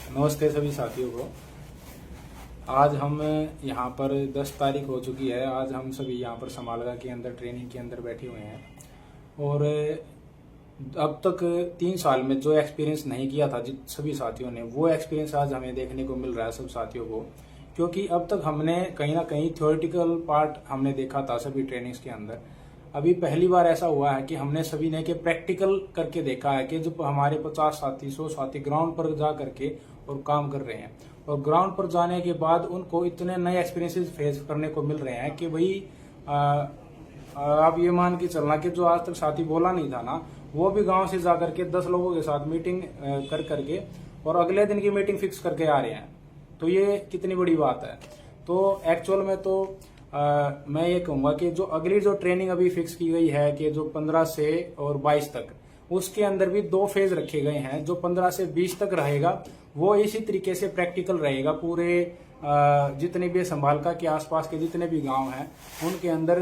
नमस्ते सभी साथियों को। आज हम यहाँ पर 10 तारीख हो चुकी है। आज हम सभी यहाँ पर समालगा के अंदर ट्रेनिंग के अंदर बैठे हुए हैं और अब तक 3 साल में जो एक्सपीरियंस नहीं किया था जिन सभी साथियों ने, वो एक्सपीरियंस आज हमें देखने को मिल रहा है सब साथियों को। क्योंकि अब तक हमने कहीं ना कहीं थ्योरेटिकल पार्ट हमने देखा था सभी ट्रेनिंग्स के अंदर। अभी पहली बार ऐसा हुआ है कि हमने सभी ने के प्रैक्टिकल करके देखा है कि जब हमारे 50 साथी 100 साथी ग्राउंड पर जा करके और काम कर रहे हैं और ग्राउंड पर जाने के बाद उनको इतने नए एक्सपीरियंसेस फेस करने को मिल रहे हैं कि भाई आप ये मान के चलना कि जो आज तक साथी बोला नहीं था ना, वो भी गांव से जाकर के 10 लोगों के साथ मीटिंग कर करके और अगले दिन की मीटिंग फिक्स करके आ रहे हैं। तो ये कितनी बड़ी बात है। तो एक्चुअल में तो मैं ये कहूंगा कि जो अगली जो ट्रेनिंग अभी फिक्स की गई है कि जो 15 से और 22 तक, उसके अंदर भी 2 फेज रखे गए हैं। जो 15 से 20 तक रहेगा वो इसी तरीके से प्रैक्टिकल रहेगा। पूरे जितने भी संभालका के आसपास के जितने भी गांव हैं उनके अंदर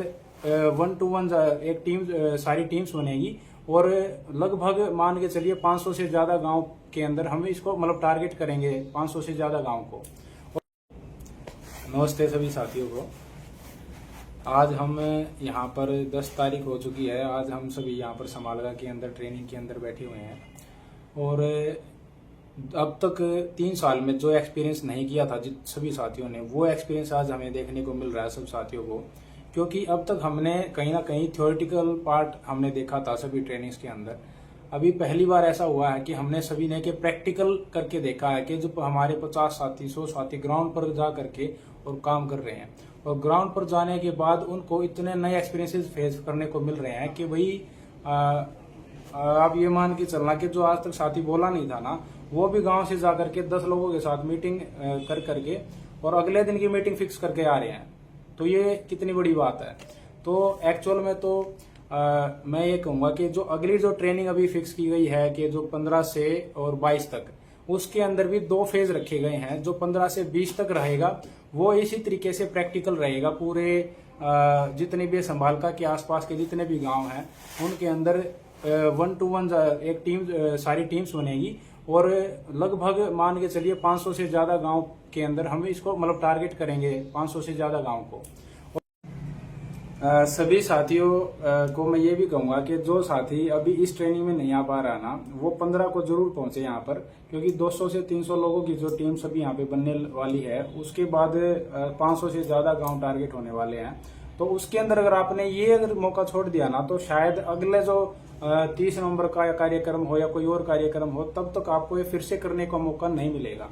1 to 1 एक टीम, सारी टीम्स बनेगी और लगभग मान के चलिए 500 से ज्यादा गांव के अंदर हम इसको मतलब टारगेट करेंगे, 500 से ज्यादा गांव को। नमस्ते सभी साथियों को। आज हम यहाँ पर 10 तारीख हो चुकी है। आज हम सभी यहाँ पर समालगा के अंदर ट्रेनिंग के अंदर बैठे हुए हैं और अब तक 3 साल में जो एक्सपीरियंस नहीं किया था जिन सभी साथियों ने, वो एक्सपीरियंस आज हमें देखने को मिल रहा है सब साथियों को। क्योंकि अब तक हमने कहीं ना कहीं थ्योरेटिकल पार्ट हमने देखा था सभी ट्रेनिंग्स के अंदर। अभी पहली बार ऐसा हुआ है कि हमने सभी ने के प्रैक्टिकल करके देखा है कि जब हमारे 50 साथी 100 साथी ग्राउंड पर जा करके और काम कर रहे हैं और ग्राउंड पर जाने के बाद उनको इतने नए एक्सपीरियंसेस फेस करने को मिल रहे हैं कि भाई आप ये मान के चलना कि जो आज तक साथी बोला नहीं था ना, वो भी गांव से जाकर के 10 लोगों के साथ मीटिंग कर करके और अगले दिन की मीटिंग फिक्स करके आ रहे हैं। तो ये कितनी बड़ी बात है। तो एक्चुअल में तो मैं ये कहूंगा कि जो अगली जो ट्रेनिंग अभी फिक्स की गई है कि जो 15 से और 22 तक, उसके अंदर भी 2 फेज रखे गए हैं। जो 15 से 20 तक रहेगा वो इसी तरीके से प्रैक्टिकल रहेगा। पूरे जितने भी संभालका के आसपास के जितने भी गांव हैं उनके अंदर 1 to 1 एक टीम, सारी टीम्स बनेगी और लगभग मान के चलिए 500 से ज्यादा गांव के अंदर हम इसको मतलब टारगेट करेंगे, 500 से ज्यादा गांव को। सभी साथियों को मैं ये भी कहूंगा कि जो साथी अभी इस ट्रेनिंग में नहीं आ पा रहा ना, वो 15 को जरूर पहुंचे यहाँ पर। क्योंकि 200 से 300 लोगों की जो टीम सभी यहाँ पे बनने वाली है, उसके बाद 500 से ज्यादा गांव टारगेट होने वाले हैं। तो उसके अंदर अगर आपने ये अगर मौका छोड़ दिया ना, तो शायद अगले जो 30 नवंबर का कार्यक्रम हो या कोई और कार्यक्रम हो, तब तक आपको ये फिर से करने का मौका नहीं मिलेगा।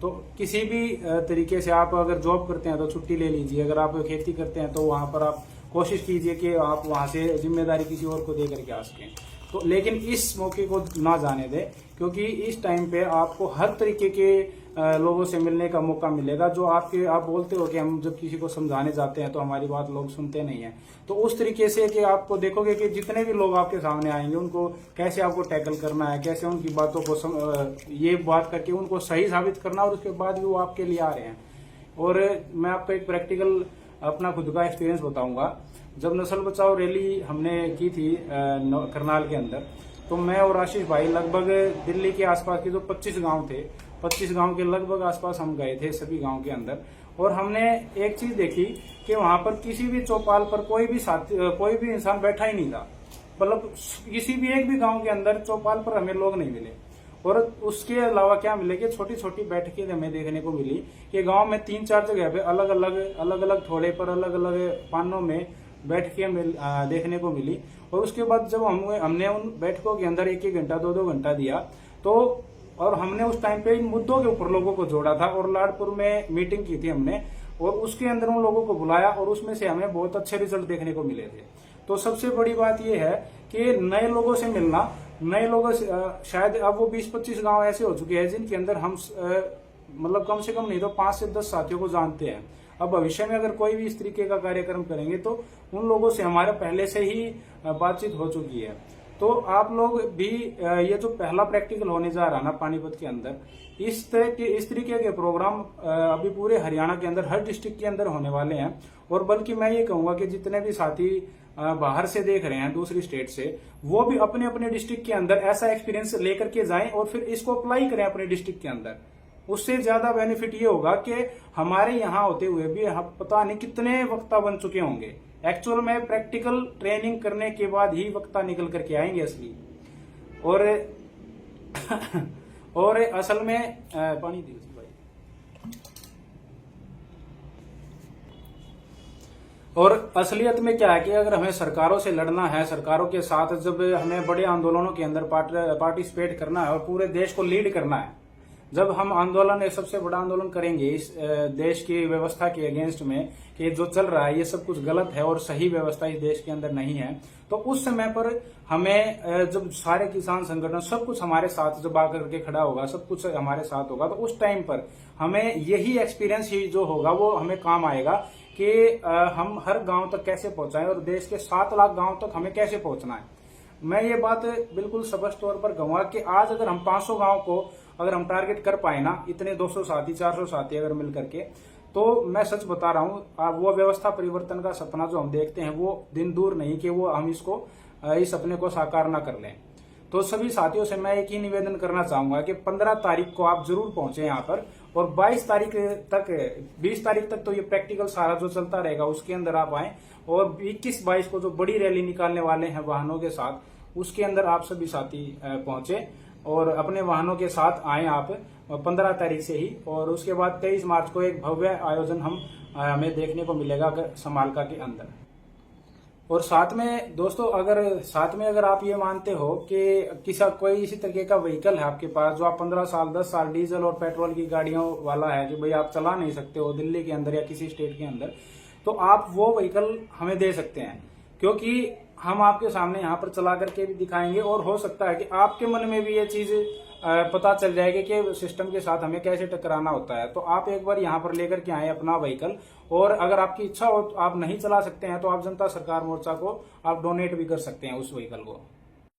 तो किसी भी तरीके से आप अगर जॉब करते हैं तो छुट्टी ले लीजिए, अगर आप खेती करते हैं तो वहां पर आप कोशिश कीजिए कि आप वहां से जिम्मेदारी किसी और को दे करके आ सकें। तो लेकिन इस मौके को ना जाने दें, क्योंकि इस टाइम पे आपको हर तरीके के लोगों से मिलने का मौका मिलेगा। जो आप बोलते हो कि हम जब किसी को समझाने जाते हैं तो हमारी बात लोग सुनते नहीं है, तो उस तरीके से कि आपको देखोगे कि जितने भी लोग आपके सामने आएंगे उनको कैसे आपको टैकल करना है, कैसे उनकी बातों को ये बात करके उनको सही साबित करना, और उसके बाद भी वो आपके लिए आ रहे हैं। और मैं आपको एक प्रैक्टिकल अपना खुद का एक्सपीरियंस बताऊंगा। जब नस्ल बचाओ रैली हमने की थी करनाल के अंदर, तो मैं और आशीष भाई लगभग दिल्ली के आसपास के जो 25 गांव थे, 25 गांव के लगभग आसपास हम गए थे सभी गांव के अंदर। और हमने एक चीज देखी कि वहां पर किसी भी चौपाल पर कोई भी इंसान बैठा ही नहीं था। मतलब किसी भी एक भी गांव के अंदर चौपाल पर हमें लोग नहीं मिले। और उसके अलावा क्या मिले कि छोटी छोटी बैठकें हमें देखने को मिली कि गांव में 3-4 जगह पे अलग अलग थोड़े पर अलग अलग पानों में बैठकें देखने को मिली। और उसके बाद जब हमने उन बैठकों के अंदर 1-1 घंटा 2-2 घंटा दिया, तो और हमने उस टाइम पे इन मुद्दों के ऊपर लोगों को जोड़ा था और लाडपुर में मीटिंग की थी हमने, और उसके अंदर उन लोगों को बुलाया और उसमें से हमें बहुत अच्छे रिजल्ट देखने को मिले थे। तो सबसे बड़ी बात यह है कि नए लोगों से मिलना, नए लोगों से शायद अब वो 20-25 गांव ऐसे हो चुके हैं जिनके अंदर हम मतलब कम से कम नहीं तो 5 से 10 साथियों को जानते हैं। अब भविष्य में अगर कोई भी इस तरीके का कार्यक्रम करेंगे तो उन लोगों से हमारा पहले से ही बातचीत हो चुकी है। तो आप लोग भी ये जो पहला प्रैक्टिकल होने जा रहा ना पानीपत के अंदर, इस तरीके के प्रोग्राम अभी पूरे हरियाणा के अंदर हर डिस्ट्रिक्ट के अंदर होने वाले हैं। और बल्कि मैं ये कहूंगा कि जितने भी साथी बाहर से देख रहे हैं दूसरी स्टेट से, वो भी अपने अपने डिस्ट्रिक्ट के अंदर ऐसा एक्सपीरियंस लेकर के जाएं और फिर इसको अप्लाई करें अपने डिस्ट्रिक्ट के अंदर। उससे ज्यादा बेनिफिट ये होगा कि हमारे यहाँ होते हुए भी हम पता नहीं कितने वक्ता बन चुके होंगे। एक्चुअल में प्रैक्टिकल ट्रेनिंग करने के बाद ही वक्ता निकल करके आएंगे असली। और और असल में पानी दी भाई। और असलियत में क्या है कि अगर हमें सरकारों से लड़ना है, सरकारों के साथ जब हमें बड़े आंदोलनों के अंदर पार्टिसिपेट करना है और पूरे देश को लीड करना है, जब हम आंदोलन, एक सबसे बड़ा आंदोलन करेंगे इस देश की व्यवस्था के अगेंस्ट में कि जो चल रहा है ये सब कुछ गलत है और सही व्यवस्था इस देश के अंदर नहीं है, तो उस समय पर हमें जब सारे किसान संगठन सब कुछ हमारे साथ जब आकर के खड़ा होगा, सब कुछ हमारे साथ होगा, तो उस टाइम पर हमें यही एक्सपीरियंस ही जो होगा वो हमें काम आएगा कि हम हर गांव तक कैसे पहुंचाएं और देश के 7 लाख गांव तक हमें कैसे पहुंचना है। मैं ये बात बिल्कुल स्पष्ट तौर पर कहूंगा कि आज अगर हम 500 गांव को अगर हम टारगेट कर पाए ना, इतने 200 साथी 400 साथी अगर मिल करके, तो मैं सच बता रहा हूं वो व्यवस्था परिवर्तन का सपना जो हम देखते हैं वो दिन दूर नहीं कि वो हम इस सपने को साकार ना कर लें। तो सभी साथियों से मैं एक ही निवेदन करना चाहूंगा कि 15 तारीख को आप जरूर पहुंचे यहाँ पर, और 22 तारीख तक 20 तारीख तक तो ये प्रैक्टिकल सारा जो चलता रहेगा उसके अंदर आप आए, और 21-22 को जो बड़ी रैली निकालने वाले हैं वाहनों के साथ, उसके अंदर आप सभी साथी पहुंचे और अपने वाहनों के साथ आए आप 15 तारीख से ही। और उसके बाद 23 मार्च को एक भव्य आयोजन हमें देखने को मिलेगा समालका के अंदर। और साथ में दोस्तों, अगर आप ये मानते हो कि कोई इसी तरीके का व्हीकल है आपके पास जो आप 15 साल 10 साल डीजल और पेट्रोल की गाड़ियों वाला है कि भाई आप चला नहीं सकते हो दिल्ली के अंदर या किसी स्टेट के अंदर, तो आप वो व्हीकल हमें दे सकते हैं, क्योंकि हम आपके सामने यहाँ पर चला करके भी दिखाएंगे और हो सकता है कि आपके मन में भी ये चीज पता चल जाएगी कि सिस्टम के साथ हमें कैसे टकराना होता है। तो आप एक बार यहाँ पर लेकर के आए अपना व्हीकल, और अगर आपकी इच्छा हो, आप नहीं चला सकते हैं तो आप जनता सरकार मोर्चा को आप डोनेट भी कर सकते हैं उस व्हीकल को।